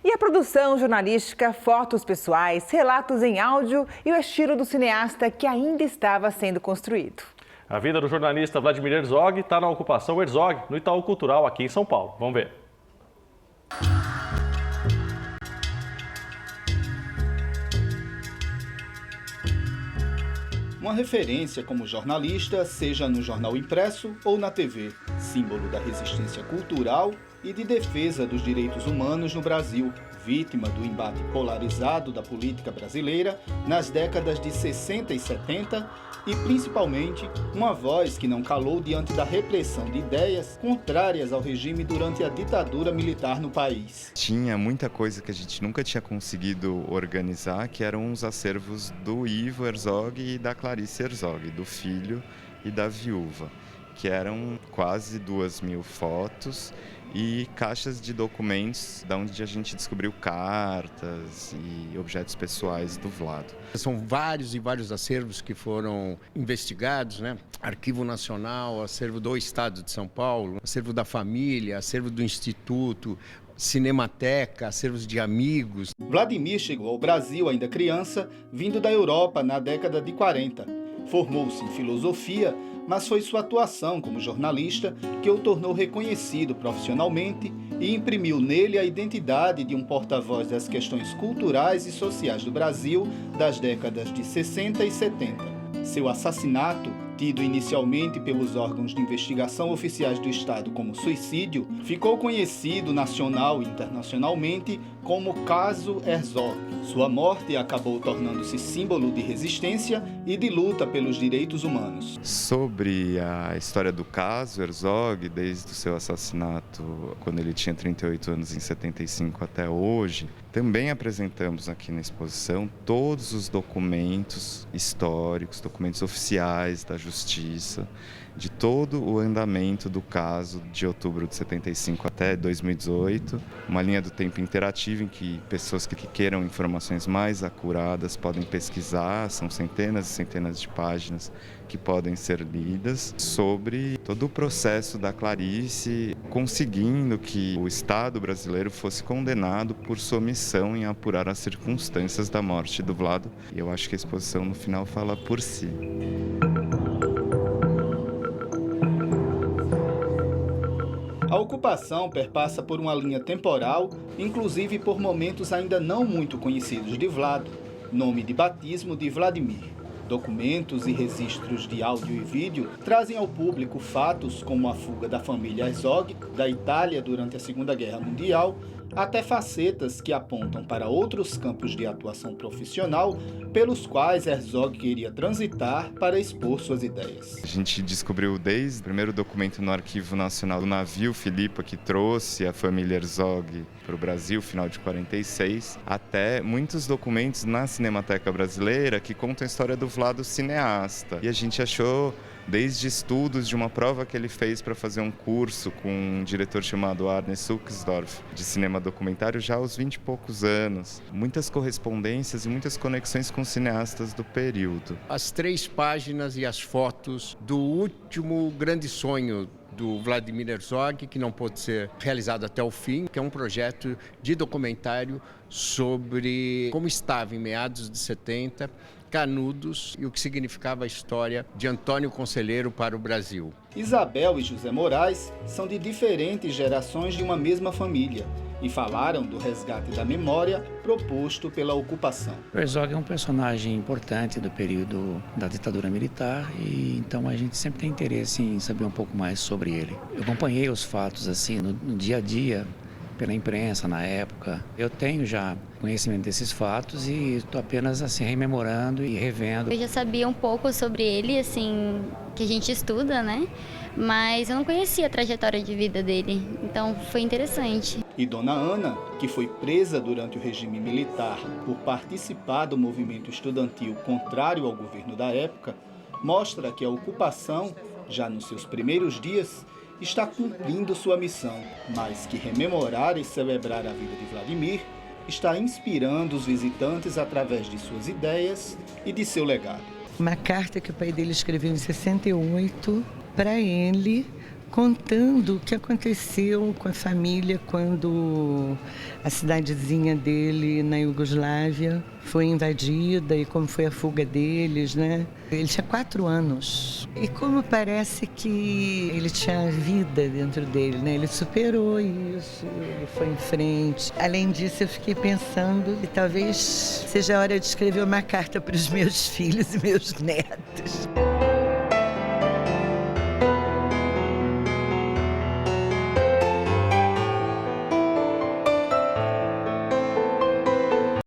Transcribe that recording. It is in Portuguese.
E a produção jornalística, fotos pessoais, relatos em áudio e o estilo do cineasta que ainda estava sendo construído. A vida do jornalista Vladimir Herzog está na Ocupação Herzog, no Itaú Cultural, aqui em São Paulo. Vamos ver. Uma referência como jornalista, seja no jornal impresso ou na TV, símbolo da resistência cultural e de defesa dos direitos humanos no Brasil, vítima do embate polarizado da política brasileira nas décadas de 60 e 70 e, principalmente, uma voz que não calou diante da repressão de ideias contrárias ao regime durante a ditadura militar no país. Tinha muita coisa que a gente nunca tinha conseguido organizar, que eram os acervos do Ivo Herzog e da Clarice Herzog, do filho e da viúva, que eram quase 2.000 fotos e caixas de documentos, da onde a gente descobriu cartas e objetos pessoais do Vlado. São vários e vários acervos que foram investigados, né? Arquivo Nacional, acervo do Estado de São Paulo, acervo da família, acervo do Instituto, Cinemateca, acervos de amigos. Vladimir chegou ao Brasil ainda criança, vindo da Europa na década de 40. Formou-se em filosofia, mas foi sua atuação como jornalista que o tornou reconhecido profissionalmente e imprimiu nele a identidade de um porta-voz das questões culturais e sociais do Brasil das décadas de 60 e 70. Seu assassinato, tido inicialmente pelos órgãos de investigação oficiais do Estado como suicídio, ficou conhecido nacional e internacionalmente como Caso Herzog. Sua morte acabou tornando-se símbolo de resistência e de luta pelos direitos humanos. Sobre a história do caso Herzog, desde o seu assassinato, quando ele tinha 38 anos em 75 até hoje, também apresentamos aqui na exposição todos os documentos históricos, documentos oficiais da Justiça, de todo o andamento do caso de outubro de 75 até 2018, uma linha do tempo interativa em que pessoas que queiram informações mais acuradas podem pesquisar, são centenas e centenas de páginas que podem ser lidas sobre todo o processo da Clarice, conseguindo que o Estado brasileiro fosse condenado por sua omissão em apurar as circunstâncias da morte do Vlado. E eu acho que a exposição no final fala por si. A ocupação perpassa por uma linha temporal, inclusive por momentos ainda não muito conhecidos de Vlado, nome de batismo de Vladimir. Documentos e registros de áudio e vídeo trazem ao público fatos como a fuga da família Herzog da Itália durante a Segunda Guerra Mundial, até facetas que apontam para outros campos de atuação profissional pelos quais Herzog queria transitar para expor suas ideias. A gente descobriu desde o primeiro documento no Arquivo Nacional do navio Filipa, que trouxe a família Herzog para o Brasil, final de 46, até muitos documentos na Cinemateca Brasileira que contam a história do Vlado cineasta. E a gente achou desde estudos de uma prova que ele fez para fazer um curso com um diretor chamado Arne Suchsdorf, de cinema documentário, já aos 20 e poucos anos. Muitas correspondências e muitas conexões com cineastas do período. As 3 páginas e as fotos do último grande sonho do Vladimir Herzog, que não pôde ser realizado até o fim, que é um projeto de documentário sobre como estava em meados de 70, Canudos e o que significava a história de Antônio Conselheiro para o Brasil. Isabel e José Moraes são de diferentes gerações de uma mesma família e falaram do resgate da memória proposto pela ocupação. O Herzog é um personagem importante do período da ditadura militar e então a gente sempre tem interesse em saber um pouco mais sobre ele. Eu acompanhei os fatos assim no dia a dia, pela imprensa na época. Eu tenho já conhecimento desses fatos e estou apenas assim rememorando e revendo. Eu já sabia um pouco sobre ele, assim, que a gente estuda, né? Mas eu não conhecia a trajetória de vida dele, então foi interessante. E Dona Ana, que foi presa durante o regime militar por participar do movimento estudantil contrário ao governo da época, mostra que a ocupação, já nos seus primeiros dias, está cumprindo sua missão, mas que rememorar e celebrar a vida de Vladimir está inspirando os visitantes através de suas ideias e de seu legado. Uma carta que o pai dele escreveu em 68 para ele, contando o que aconteceu com a família quando a cidadezinha dele na Iugoslávia foi invadida e como foi a fuga deles, né? Ele tinha 4 anos e como parece que ele tinha vida dentro dele, né? Ele superou isso, ele foi em frente. Além disso, eu fiquei pensando que talvez seja a hora de escrever uma carta para os meus filhos e meus netos.